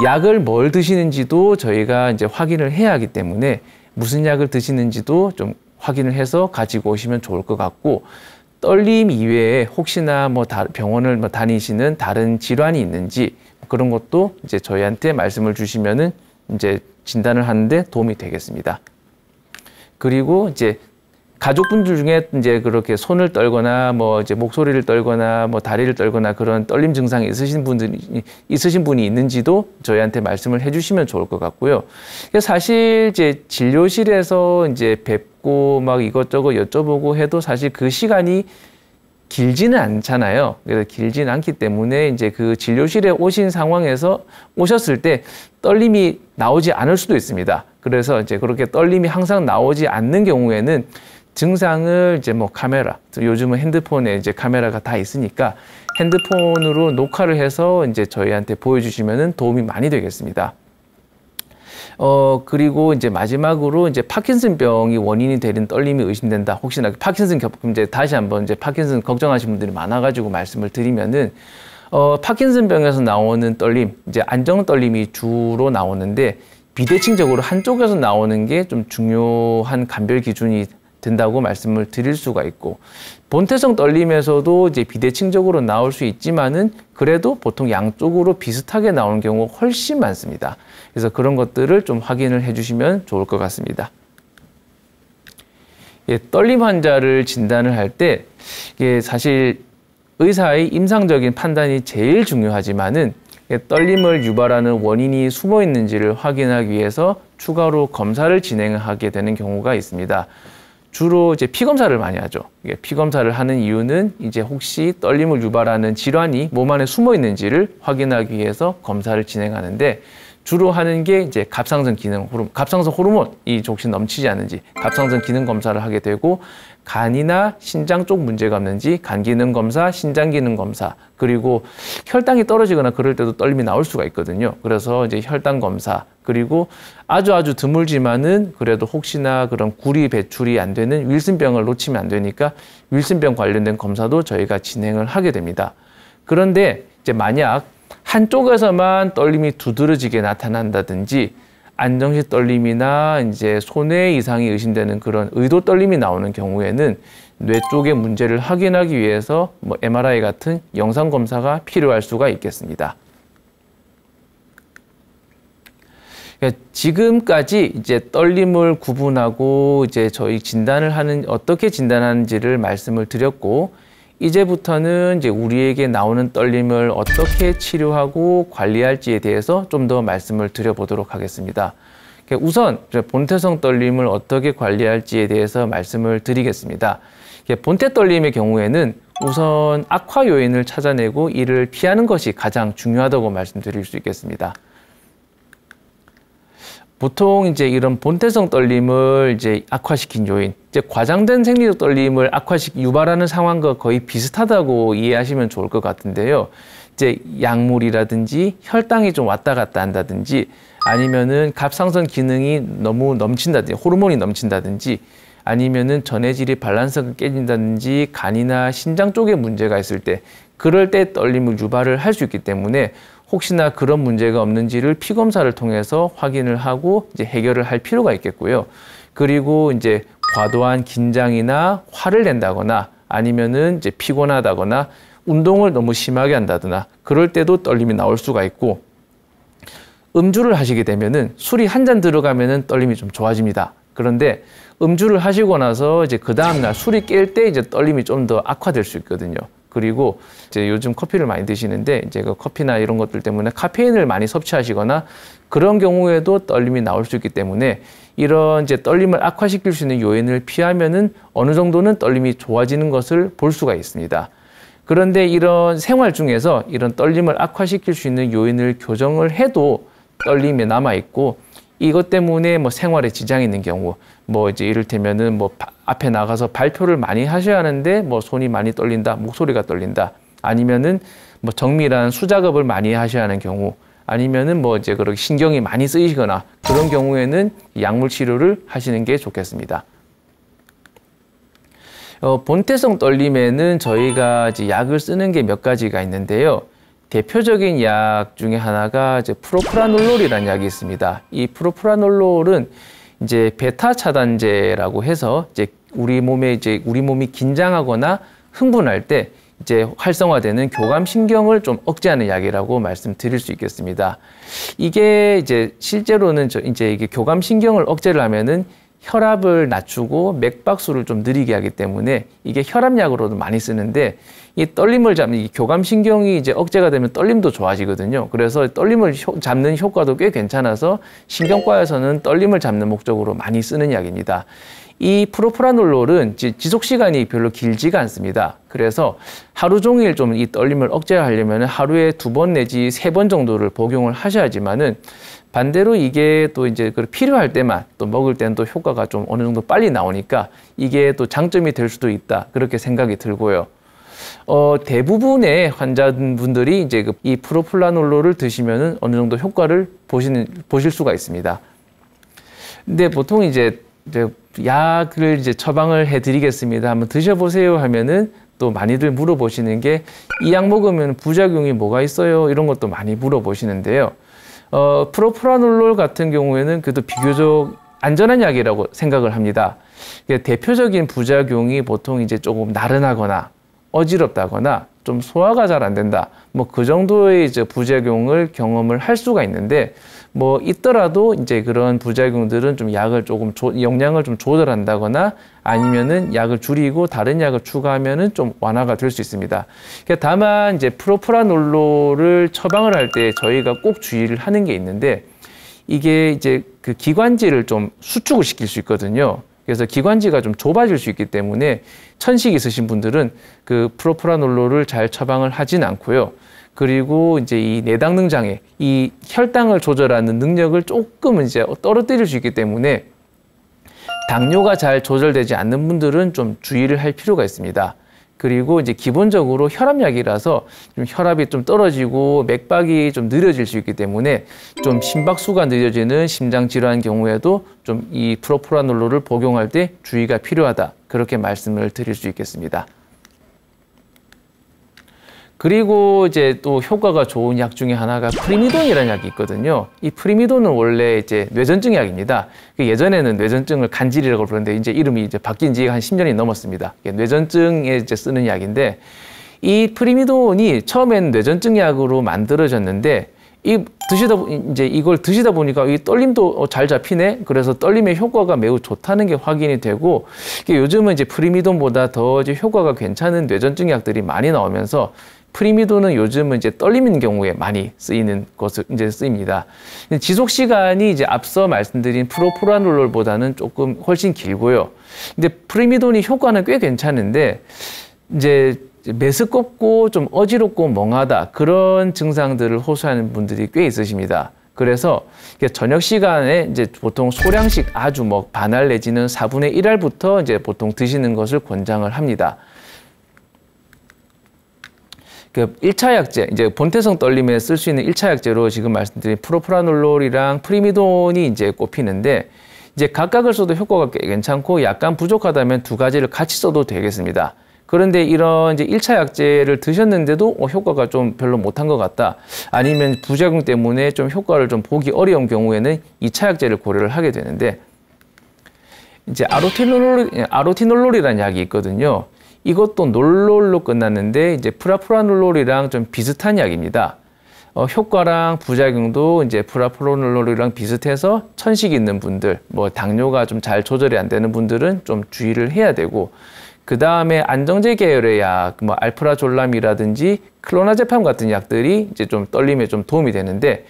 약을 뭘 드시는지도 저희가 이제 확인을 해야 하기 때문에 무슨 약을 드시는지도 좀 확인을 해서 가지고 오시면 좋을 것 같고, 떨림 이외에 혹시나 병원을 다니시는 다른 질환이 있는지 그런 것도 이제 저희한테 말씀을 주시면은 이제 진단을 하는데 도움이 되겠습니다. 그리고 이제 가족분들 중에 이제 그렇게 손을 떨거나 이제 목소리를 떨거나 다리를 떨거나 그런 떨림 증상이 있으신 분이 있는지도 저희한테 말씀을 해주시면 좋을 것 같고요. 사실 이제 진료실에서 이제 뵙고 이것저것 여쭤보고 해도 사실 그 시간이 길지는 않잖아요. 그래서 길지는 않기 때문에 이제 그 진료실에 오신 상황에서 오셨을 때 떨림이 나오지 않을 수도 있습니다. 그래서 이제 그렇게 떨림이 항상 나오지 않는 경우에는 증상을 이제 카메라, 요즘은 핸드폰에 이제 카메라가 다 있으니까 핸드폰으로 녹화를 해서 이제 저희한테 보여주시면은 도움이 많이 되겠습니다. 그리고 이제 마지막으로 이제 파킨슨병이 원인이 되는 떨림이 의심된다. 혹시나 파킨슨 이제 다시 한번 이제 파킨슨 걱정하시는 분들이 많아가지고 말씀을 드리면은, 파킨슨병에서 나오는 떨림, 이제 안정 떨림이 주로 나오는데, 비대칭적으로 한쪽에서 나오는 게 좀 중요한 감별 기준이 된다고 말씀을 드릴 수가 있고, 본태성 떨림에서도 이제 비대칭적으로 나올 수 있지만은 그래도 보통 양쪽으로 비슷하게 나오는 경우가 훨씬 많습니다. 그래서 그런 것들을 좀 확인을 해주시면 좋을 것 같습니다. 예, 떨림 환자를 진단을 할 때 이게 사실 의사의 임상적인 판단이 제일 중요하지만은 떨림을 유발하는 원인이 숨어 있는지를 확인하기 위해서 추가로 검사를 진행하게 되는 경우가 있습니다. 주로 이제 피 검사를 많이 하죠. 피 검사를 하는 이유는 이제 혹시 떨림을 유발하는 질환이 몸 안에 숨어 있는지를 확인하기 위해서 검사를 진행하는데, 주로 하는 게 이제 갑상선 기능 호르몬, 갑상선 호르몬이 혹시 넘치지 않는지 갑상선 기능 검사를 하게 되고, 간이나 신장 쪽 문제가 없는지 간 기능 검사, 신장 기능 검사, 그리고 혈당이 떨어지거나 그럴 때도 떨림이 나올 수가 있거든요. 그래서 이제 혈당 검사, 그리고 아주 드물지만은 그래도 혹시나 그런 구리 배출이 안 되는 윌슨병을 놓치면 안 되니까 윌슨병 관련된 검사도 저희가 진행을 하게 됩니다. 그런데 이제 만약 한쪽에서만 떨림이 두드러지게 나타난다든지, 안정시 떨림이나 이제 손해 이상이 의심되는 그런 의도 떨림이 나오는 경우에는 뇌 쪽의 문제를 확인하기 위해서 뭐 MRI 같은 영상 검사가 필요할 수가 있겠습니다. 지금까지 이제 떨림을 구분하고 이제 저희 진단을 하는, 어떻게 진단하는지를 말씀을 드렸고, 이제부터는 이제 우리에게 나오는 떨림을 어떻게 치료하고 관리할지에 대해서 좀 더 말씀을 드려보도록 하겠습니다. 우선 본태성 떨림을 어떻게 관리할지에 대해서 말씀을 드리겠습니다. 본태 떨림의 경우에는 우선 악화 요인을 찾아내고 이를 피하는 것이 가장 중요하다고 말씀드릴 수 있겠습니다. 보통 이제 이런 본태성 떨림을 이제 악화시킨 요인, 이제 과장된 생리적 떨림을 유발하는 상황과 거의 비슷하다고 이해하시면 좋을 것 같은데요. 이제 약물이라든지 혈당이 좀 왔다 갔다 한다든지, 아니면은 갑상선 기능이 너무 넘친다든지, 호르몬이 넘친다든지, 아니면은 전해질이 밸런스가 깨진다든지, 간이나 신장 쪽에 문제가 있을 때, 그럴 때 떨림을 유발을 할 수 있기 때문에 혹시나 그런 문제가 없는지를 피검사를 통해서 확인을 하고 이제 해결을 할 필요가 있겠고요. 그리고 이제 과도한 긴장이나 화를 낸다거나, 아니면은 이제 피곤하다거나 운동을 너무 심하게 한다거나 그럴 때도 떨림이 나올 수가 있고, 음주를 하시게 되면은 술이 한 잔 들어가면은 떨림이 좀 좋아집니다. 그런데 음주를 하시고 나서 이제 그 다음날 술이 깰 때 이제 떨림이 좀 더 악화될 수 있거든요. 그리고 이제 요즘 커피를 많이 드시는데 이제 그 커피나 이런 것들 때문에 카페인을 많이 섭취하시거나 그런 경우에도 떨림이 나올 수 있기 때문에, 이런 이제 떨림을 악화시킬 수 있는 요인을 피하면은 어느 정도는 떨림이 좋아지는 것을 볼 수가 있습니다. 그런데 이런 생활 중에서 이런 떨림을 악화시킬 수 있는 요인을 교정을 해도 떨림이 남아 있고, 이것 때문에 뭐 생활에 지장이 있는 경우, 뭐 이제 이를테면은 뭐 앞에 나가서 발표를 많이 하셔야 하는데 뭐 손이 많이 떨린다, 목소리가 떨린다, 아니면은 뭐 정밀한 수작업을 많이 하셔야 하는 경우, 아니면은 뭐 이제 그렇게 신경이 많이 쓰이시거나 그런 경우에는 약물 치료를 하시는 게 좋겠습니다. 본태성 떨림에는 저희가 이제 약을 쓰는 게 몇 가지가 있는데요. 대표적인 약 중에 하나가 이제 프로프라놀롤이라는 약이 있습니다. 이 프로프라놀롤은 이제 베타 차단제라고 해서 이제 우리 몸이 긴장하거나 흥분할 때 이제 활성화되는 교감 신경을 좀 억제하는 약이라고 말씀드릴 수 있겠습니다. 이게 이제 실제로는 이제 이게 교감 신경을 억제를 하면은 혈압을 낮추고 맥박수를 좀 느리게 하기 때문에 이게 혈압약으로도 많이 쓰는데, 이 떨림을 잡는 이 교감신경이 이제 억제가 되면 떨림도 좋아지거든요. 그래서 떨림을 잡는 효과도 꽤 괜찮아서 신경과에서는 떨림을 잡는 목적으로 많이 쓰는 약입니다. 이 프로프라놀롤은 지속 시간이 별로 길지가 않습니다. 그래서 하루 종일 좀 이 떨림을 억제하려면 하루에 2번 내지 3번 정도를 복용을 하셔야지만은, 반대로 이게 또 이제 필요할 때만 또 먹을 때는 또 효과가 좀 어느 정도 빨리 나오니까 이게 또 장점이 될 수도 있다, 그렇게 생각이 들고요. 대부분의 환자분들이 이제 이 프로프라놀롤을 드시면은 어느 정도 효과를 보실 수가 있습니다. 근데 보통 이제 약을 이제 처방을 해드리겠습니다. 한번 드셔보세요 하면은 또 많이들 물어보시는 게 이 약 먹으면 부작용이 뭐가 있어요? 이런 것도 많이 물어보시는데요. 프로프라놀롤 같은 경우에는 그래도 비교적 안전한 약이라고 생각을 합니다. 대표적인 부작용이 보통 이제 조금 나른하거나 어지럽다거나 좀 소화가 잘 안 된다. 뭐 그 정도의 이제 부작용을 경험을 할 수가 있는데 뭐 있더라도 이제 그런 부작용들은 좀 약을 조금 용량을 좀 조절한다거나 아니면은 약을 줄이고 다른 약을 추가하면은 좀 완화가 될 수 있습니다. 다만 이제 프로프라놀롤을 처방을 할 때 저희가 꼭 주의를 하는 게 있는데 이게 이제 그 기관지를 좀 수축을 시킬 수 있거든요. 그래서 기관지가 좀 좁아질 수 있기 때문에 천식 있으신 분들은 그 프로프라놀롤을 잘 처방을 하진 않고요. 그리고 이제 이 내당능 장애, 이 혈당을 조절하는 능력을 조금 이제 떨어뜨릴 수 있기 때문에 당뇨가 잘 조절되지 않는 분들은 좀 주의를 할 필요가 있습니다. 그리고 이제 기본적으로 혈압약이라서 좀 혈압이 좀 떨어지고 맥박이 좀 느려질 수 있기 때문에 좀 심박수가 느려지는 심장 질환 경우에도 좀 이 프로프라놀롤을 복용할 때 주의가 필요하다. 그렇게 말씀을 드릴 수 있겠습니다. 그리고 이제 또 효과가 좋은 약 중에 하나가 프리미돈이라는 약이 있거든요. 이 프리미돈은 원래 이제 뇌전증 약입니다. 예전에는 뇌전증을 간질이라고 부르는데 이제 이름이 이제 바뀐 지 한 10년이 넘었습니다. 뇌전증에 이제 쓰는 약인데 이 프리미돈이 처음엔 뇌전증 약으로 만들어졌는데 이걸 드시다 보니까 이 떨림도 잘 잡히네. 그래서 떨림의 효과가 매우 좋다는 게 확인이 되고 요즘은 이제 프리미돈보다 더 이제 효과가 괜찮은 뇌전증 약들이 많이 나오면서 프리미돈은 요즘은 이제 떨림 있는 경우에 많이 쓰이는 것을 이제 쓰입니다. 지속 시간이 이제 앞서 말씀드린 프로프라놀롤보다는 조금 훨씬 길고요. 근데 프리미돈이 효과는 꽤 괜찮은데 이제 메스껍고 좀 어지럽고 멍하다 그런 증상들을 호소하는 분들이 꽤 있으십니다. 그래서 저녁 시간에 이제 보통 소량씩 아주 뭐 반알 내지는 4분의 1알부터 이제 보통 드시는 것을 권장을 합니다. 그 1차 약제, 이제 본태성 떨림에 쓸 수 있는 1차 약제로 지금 말씀드린 프로프라놀롤이랑 프리미돈이 이제 꼽히는데 이제 각각을 써도 효과가 꽤 괜찮고 약간 부족하다면 두 가지를 같이 써도 되겠습니다. 그런데 이런 이제 1차 약제를 드셨는데도 효과가 좀 별로 못한 것 같다. 아니면 부작용 때문에 좀 효과를 좀 보기 어려운 경우에는 2차 약제를 고려를 하게 되는데 이제 아로티놀롤이라는 약이 있거든요. 이것도 놀롤로 끝났는데 이제 프로프라놀롤이랑 좀 비슷한 약입니다. 효과랑 부작용도 이제 프로프라놀롤이랑 비슷해서 천식 있는 분들, 뭐 당뇨가 좀 잘 조절이 안 되는 분들은 좀 주의를 해야 되고 그 다음에 안정제 계열의 약, 뭐 알프라졸람이라든지 클로나제팜 같은 약들이 이제 좀 떨림에 좀 도움이 되는데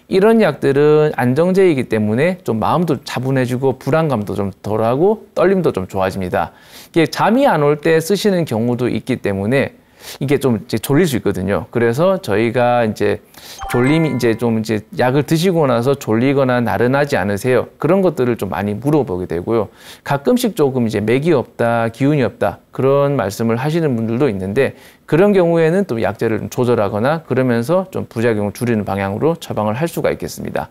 이런 약들은 안정제이기 때문에 좀 마음도 차분해지고 불안감도 좀 덜하고 떨림도 좀 좋아집니다. 이게 잠이 안 올 때 쓰시는 경우도 있기 때문에 이게 좀 이제 졸릴 수 있거든요. 그래서 저희가 이제 졸림이 이제 좀 이제 약을 드시고 나서 졸리거나 나른하지 않으세요? 그런 것들을 좀 많이 물어보게 되고요. 가끔씩 조금 이제 맥이 없다, 기운이 없다 그런 말씀을 하시는 분들도 있는데 그런 경우에는 또 약제를 좀 조절하거나 그러면서 좀 부작용을 줄이는 방향으로 처방을 할 수가 있겠습니다.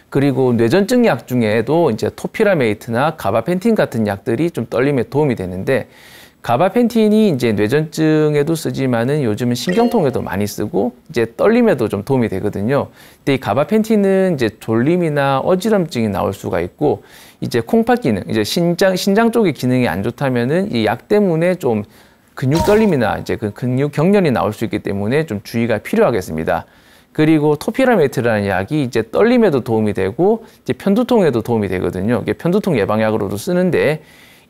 그리고 뇌전증 약 중에도 이제 토피라메이트나 가바펜틴 같은 약들이 좀 떨림에 도움이 되는데 가바펜틴이 이제 뇌전증에도 쓰지만은 요즘은 신경통에도 많이 쓰고 이제 떨림에도 좀 도움이 되거든요. 근데 이 가바펜틴은 이제 졸림이나 어지럼증이 나올 수가 있고 이제 콩팥 기능, 이제 신장 쪽의 기능이 안 좋다면은 이 약 때문에 좀 근육 떨림이나 이제 그 근육 경련이 나올 수 있기 때문에 좀 주의가 필요하겠습니다. 그리고 토피라메이트라는 약이 이제 떨림에도 도움이 되고 이제 편두통에도 도움이 되거든요. 이게 편두통 예방약으로도 쓰는데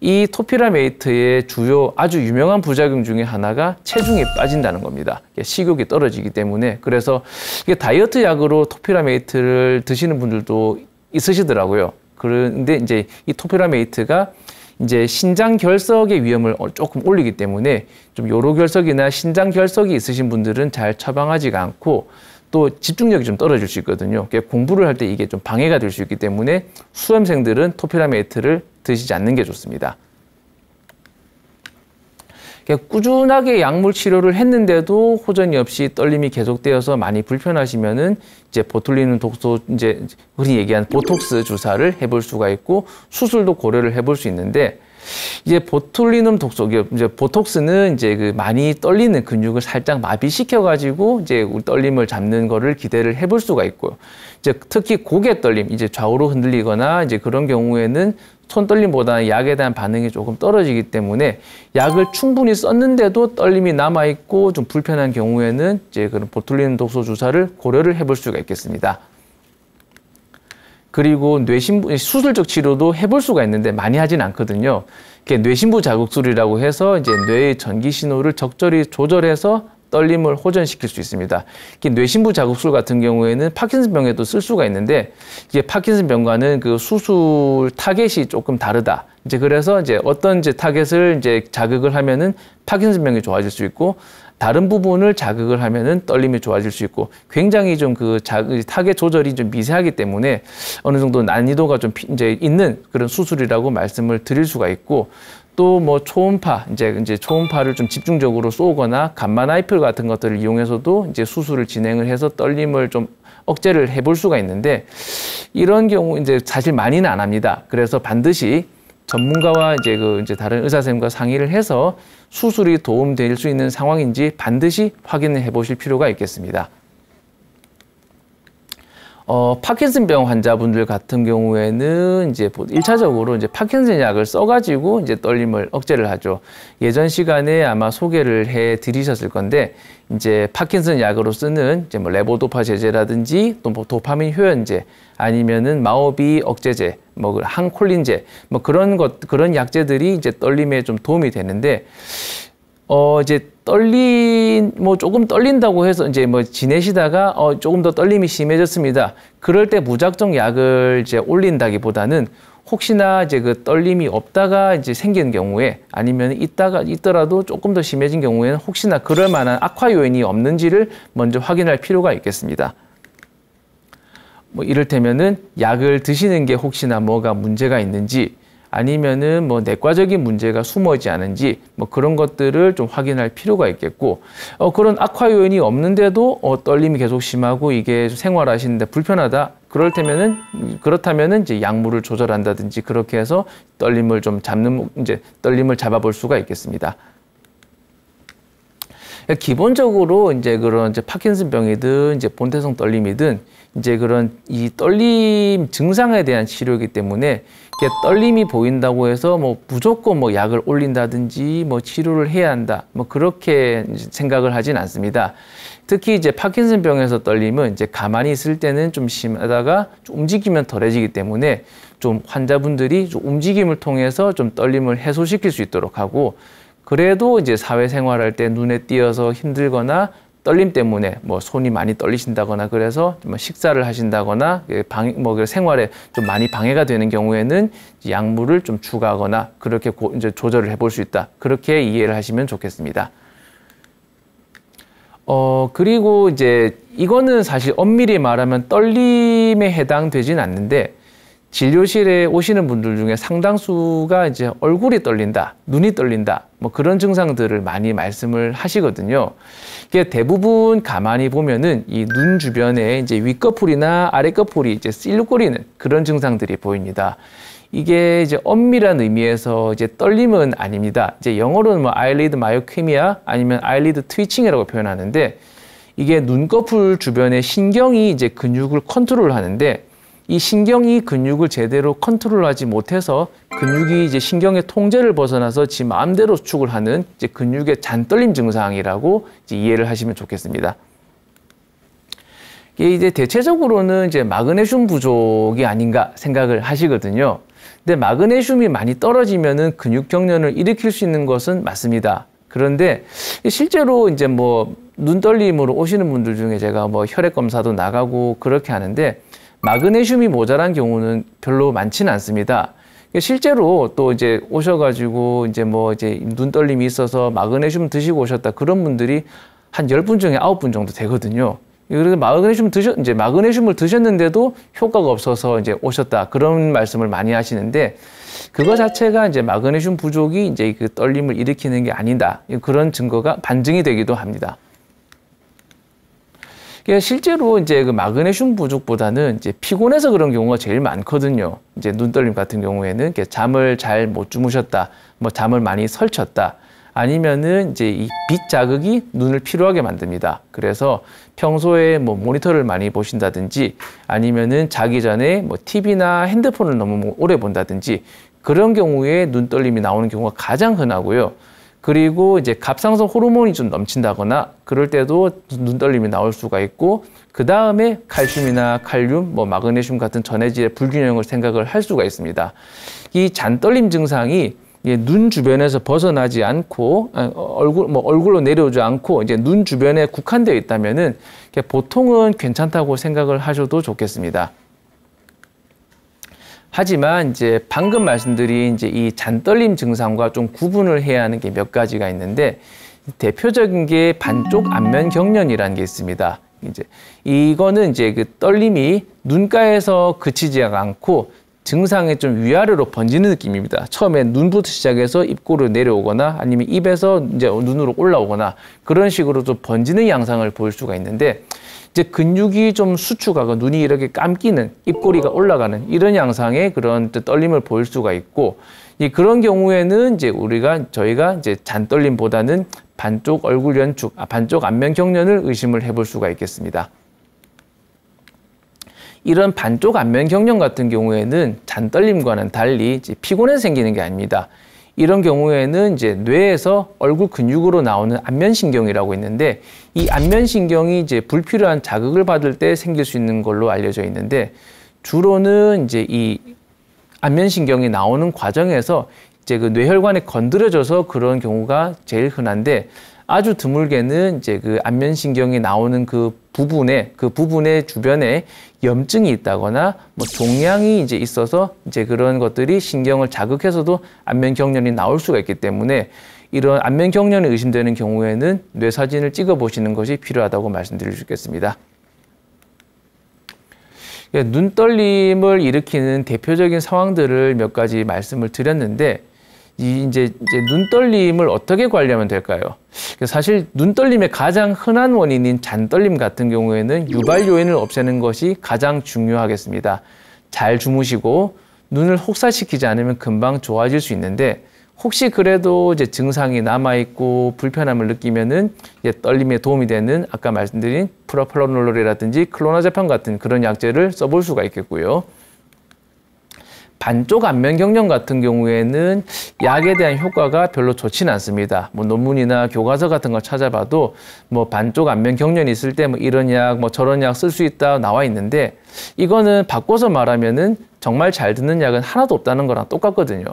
이 토피라메이트의 주요 아주 유명한 부작용 중에 하나가 체중이 빠진다는 겁니다. 식욕이 떨어지기 때문에 그래서 이게 다이어트 약으로 토피라메이트를 드시는 분들도 있으시더라고요. 그런데 이제 이 토피라메이트가 이제 신장 결석의 위험을 조금 올리기 때문에 좀 요로 결석이나 신장 결석이 있으신 분들은 잘 처방하지가 않고 또 집중력이 좀 떨어질 수 있거든요. 공부를 할 때 이게 좀 방해가 될 수 있기 때문에 수험생들은 토피라메이트를 드시지 않는 게 좋습니다. 꾸준하게 약물 치료를 했는데도 호전이 없이 떨림이 계속되어서 많이 불편하시면은 이제 보툴리눔 독소, 이제 흔히 얘기하는 보톡스 주사를 해볼 수가 있고 수술도 고려를 해볼 수 있는데, 이제 보툴리눔 독소, 이제 보톡스는 이제 그 많이 떨리는 근육을 살짝 마비시켜 가지고 이제 떨림을 잡는 거를 기대를 해볼 수가 있고요. 이제 특히 고개 떨림, 이제 좌우로 흔들리거나 이제 그런 경우에는 손 떨림보다는 약에 대한 반응이 조금 떨어지기 때문에 약을 충분히 썼는데도 떨림이 남아 있고 좀 불편한 경우에는 이제 그런 보툴리눔 독소 주사를 고려를 해볼 수가 있겠습니다. 그리고 뇌신부 수술적 치료도 해볼 수가 있는데 많이 하진 않거든요. 뇌신부 자극술이라고 해서 이제 뇌의 전기 신호를 적절히 조절해서 떨림을 호전시킬 수 있습니다. 뇌신부 자극술 같은 경우에는 파킨슨병에도 쓸 수가 있는데, 이게 파킨슨병과는 그 수술 타겟이 조금 다르다. 이제 그래서 이제 어떤 이제 타겟을 이제 자극을 하면은 파킨슨병이 좋아질 수 있고, 다른 부분을 자극을 하면은 떨림이 좋아질 수 있고, 굉장히 좀 그 타겟 조절이 좀 미세하기 때문에 어느 정도 난이도가 좀 이제 있는 그런 수술이라고 말씀을 드릴 수가 있고, 또 뭐 초음파, 이제 초음파를 좀 집중적으로 쏘거나 감마 나이프 같은 것들을 이용해서도 이제 수술을 진행을 해서 떨림을 좀 억제를 해볼 수가 있는데, 이런 경우 이제 사실 많이는 안 합니다. 그래서 반드시 전문가와 이제 다른 의사 선생님과 상의를 해서 수술이 도움될 수 있는 상황인지 반드시 확인을 해보실 필요가 있겠습니다. 파킨슨병 환자분들 같은 경우에는 이제 1차적으로 이제 파킨슨 약을 써가지고 이제 떨림을 억제를 하죠. 예전 시간에 아마 소개를 해 드리셨을 건데, 이제 파킨슨 약으로 쓰는 이제 뭐 레보도파 제제라든지 또 뭐 도파민 효연제, 아니면은 마오비 억제제, 뭐 항콜린제, 뭐 그런 약제들이 이제 떨림에 좀 도움이 되는데, 이제 조금 떨린다고 해서 이제 뭐 지내시다가 조금 더 떨림이 심해졌습니다. 그럴 때 무작정 약을 이제 올린다기보다는 혹시나 이제 그 떨림이 없다가 이제 생기는 경우에, 아니면 있더라도 조금 더 심해진 경우에는 혹시나 그럴 만한 악화 요인이 없는지를 먼저 확인할 필요가 있겠습니다. 뭐 이를테면은 약을 드시는 게 혹시나 뭐가 문제가 있는지, 아니면은 뭐 내과적인 문제가 숨어있지 않은지, 뭐 그런 것들을 좀 확인할 필요가 있겠고, 그런 악화 요인이 없는데도 떨림이 계속 심하고 이게 생활하시는데 불편하다. 그렇다면은 이제 약물을 조절한다든지 그렇게 해서 떨림을 떨림을 잡아볼 수가 있겠습니다. 기본적으로 이제 그런 파킨슨병이든 이제 본태성 떨림이든 이제 그런 이 떨림 증상에 대한 치료이기 때문에, 떨림이 보인다고 해서 뭐 무조건 뭐 약을 올린다든지 뭐 치료를 해야 한다, 뭐 그렇게 생각을 하진 않습니다. 특히 이제 파킨슨병에서 떨림은 이제 가만히 있을 때는 좀 심하다가 좀 움직이면 덜해지기 때문에 좀 환자분들이 좀 움직임을 통해서 좀 떨림을 해소시킬 수 있도록 하고, 그래도 이제 사회생활할 때 눈에 띄어서 힘들거나 떨림 때문에 뭐 손이 많이 떨리신다거나 그래서 뭐 식사를 하신다거나 생활에 좀 많이 방해가 되는 경우에는 약물을 좀 추가하거나 그렇게 이제 조절을 해볼 수 있다. 그렇게 이해를 하시면 좋겠습니다. 그리고 이제 이거는 사실 엄밀히 말하면 떨림에 해당되진 않는데, 진료실에 오시는 분들 중에 상당수가 이제 얼굴이 떨린다, 눈이 떨린다, 뭐 그런 증상들을 많이 말씀을 하시거든요. 이게 대부분 가만히 보면은 이 눈 주변에 이제 윗꺼풀이나 아랫꺼풀이 이제 찔거리는 그런 증상들이 보입니다. 이게 이제 엄밀한 의미에서 이제 떨림은 아닙니다. 이제 영어로는 뭐 eyelid myokymia 아니면 eyelid twitching이라고 표현하는데, 이게 눈꺼풀 주변의 신경이 이제 근육을 컨트롤하는데, 이 신경이 근육을 제대로 컨트롤하지 못해서 근육이 이제 신경의 통제를 벗어나서 지 마음대로 수축을 하는 이제 근육의 잔떨림 증상이라고 이제 이해를 하시면 좋겠습니다. 이게 이제 대체적으로는 이제 마그네슘 부족이 아닌가 생각을 하시거든요. 근데 마그네슘이 많이 떨어지면은 근육 경련을 일으킬 수 있는 것은 맞습니다. 그런데 실제로 이제 뭐 눈떨림으로 오시는 분들 중에 제가 뭐 혈액 검사도 나가고 그렇게 하는데, 마그네슘이 모자란 경우는 별로 많지는 않습니다. 실제로 또 이제 오셔가지고 이제 눈떨림이 있어서 마그네슘 드시고 오셨다, 그런 분들이 한 10분 중에 9분 정도 되거든요. 그래서 마그네슘을 드셨는데도 효과가 없어서 이제 오셨다. 그런 말씀을 많이 하시는데 그거 자체가 이제 마그네슘 부족이 이제 그 떨림을 일으키는 게 아니다. 그런 증거가 반증이 되기도 합니다. 실제로 이제 그 마그네슘 부족보다는 이제 피곤해서 그런 경우가 제일 많거든요. 이제 눈떨림 같은 경우에는 잠을 잘 못 주무셨다, 뭐 잠을 많이 설쳤다, 아니면은 이제 이 빛 자극이 눈을 피로하게 만듭니다. 그래서 평소에 뭐 모니터를 많이 보신다든지 아니면은 자기 전에 뭐 TV나 핸드폰을 너무 오래 본다든지 그런 경우에 눈떨림이 나오는 경우가 가장 흔하고요. 그리고 이제 갑상선 호르몬이 좀 넘친다거나 그럴 때도 눈떨림이 나올 수가 있고, 그 다음에 칼슘이나 칼륨, 뭐 마그네슘 같은 전해질의 불균형을 생각을 할 수가 있습니다. 이 잔떨림 증상이 눈 주변에서 벗어나지 않고 얼굴로 내려오지 않고 이제 눈 주변에 국한되어 있다면은 보통은 괜찮다고 생각을 하셔도 좋겠습니다. 하지만 이제 방금 말씀드린 이제 이 잔떨림 증상과 좀 구분을 해야 하는 게 몇 가지가 있는데, 대표적인 게 반쪽 안면 경련이라는 게 있습니다. 이거는 이제 그 떨림이 눈가에서 그치지 않고 증상이 좀 위아래로 번지는 느낌입니다. 처음에 눈부터 시작해서 입꼬리로 내려오거나 아니면 입에서 이제 눈으로 올라오거나 그런 식으로 좀 번지는 양상을 보일 수가 있는데, 이제 근육이 좀 수축하고 눈이 이렇게 감기는, 입꼬리가 올라가는 이런 양상의 그런 떨림을 보일 수가 있고, 그런 경우에는 이제 저희가 이제 잔떨림보다는 반쪽 얼굴 연축, 반쪽 안면 경련을 의심을 해볼 수가 있겠습니다. 이런 반쪽 안면 경련 같은 경우에는 잔떨림과는 달리 이제 피곤해서 생기는 게 아닙니다. 이런 경우에는 이제 뇌에서 얼굴 근육으로 나오는 안면신경이라고 있는데, 이 안면신경이 이제 불필요한 자극을 받을 때 생길 수 있는 걸로 알려져 있는데, 주로는 이제 이 안면신경이 나오는 과정에서 이제 그 뇌혈관에 건드려져서 그런 경우가 제일 흔한데, 아주 드물게는 이제 그 안면신경이 나오는 그 부분의 주변에 염증이 있다거나 뭐 종양이 이제 있어서 이제 그런 것들이 신경을 자극해서도 안면 경련이 나올 수가 있기 때문에, 이런 안면 경련이 의심되는 경우에는 뇌 사진을 찍어 보시는 것이 필요하다고 말씀드릴 수 있겠습니다. 눈떨림을 일으키는 대표적인 상황들을 몇 가지 말씀을 드렸는데, 이제 눈떨림을 어떻게 관리하면 될까요? 사실 눈떨림의 가장 흔한 원인인 잔떨림 같은 경우에는 유발 요인을 없애는 것이 가장 중요하겠습니다. 잘 주무시고 눈을 혹사시키지 않으면 금방 좋아질 수 있는데, 혹시 그래도 이제 증상이 남아있고 불편함을 느끼면은 떨림에 도움이 되는 아까 말씀드린 프로pranolol이라든지 클로나제팜 같은 그런 약제를 써볼 수가 있겠고요. 반쪽 안면 경련 같은 경우에는 약에 대한 효과가 별로 좋지는 않습니다. 뭐 논문이나 교과서 같은 거 찾아봐도 뭐 반쪽 안면 경련이 있을 때 뭐 이런 약, 뭐 저런 약 쓸 수 있다 나와 있는데, 이거는 바꿔서 말하면은 정말 잘 듣는 약은 하나도 없다는 거랑 똑같거든요.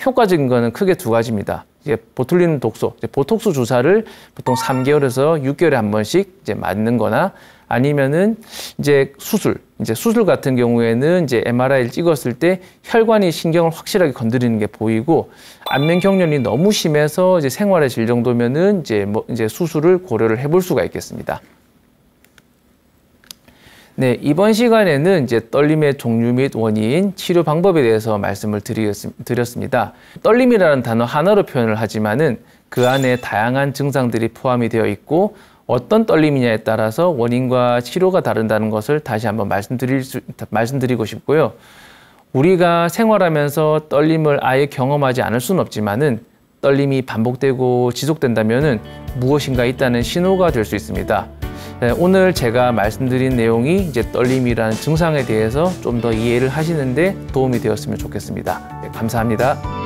효과적인 거는 크게 두 가지입니다. 이제 보툴린 독소, 보톡스 주사를 보통 3개월에서 6개월에 한 번씩 이제 맞는 거나, 아니면은 이제 수술 같은 경우에는 이제 MRI를 찍었을 때 혈관이 신경을 확실하게 건드리는 게 보이고, 안면 경련이 너무 심해서 이제 생활의 질 정도면은 이제 수술을 고려를 해볼 수가 있겠습니다. 네, 이번 시간에는 이제 떨림의 종류 및 원인, 치료 방법에 대해서 말씀을 드렸습니다. 떨림이라는 단어 하나로 표현을 하지만은 그 안에 다양한 증상들이 포함이 되어 있고, 어떤 떨림이냐에 따라서 원인과 치료가 다른다는 것을 다시 한번 말씀드리고 싶고요. 우리가 생활하면서 떨림을 아예 경험하지 않을 수는 없지만은 떨림이 반복되고 지속된다면은 무엇인가 있다는 신호가 될 수 있습니다. 네, 오늘 제가 말씀드린 내용이 이제 떨림이라는 증상에 대해서 좀 더 이해를 하시는데 도움이 되었으면 좋겠습니다. 네, 감사합니다.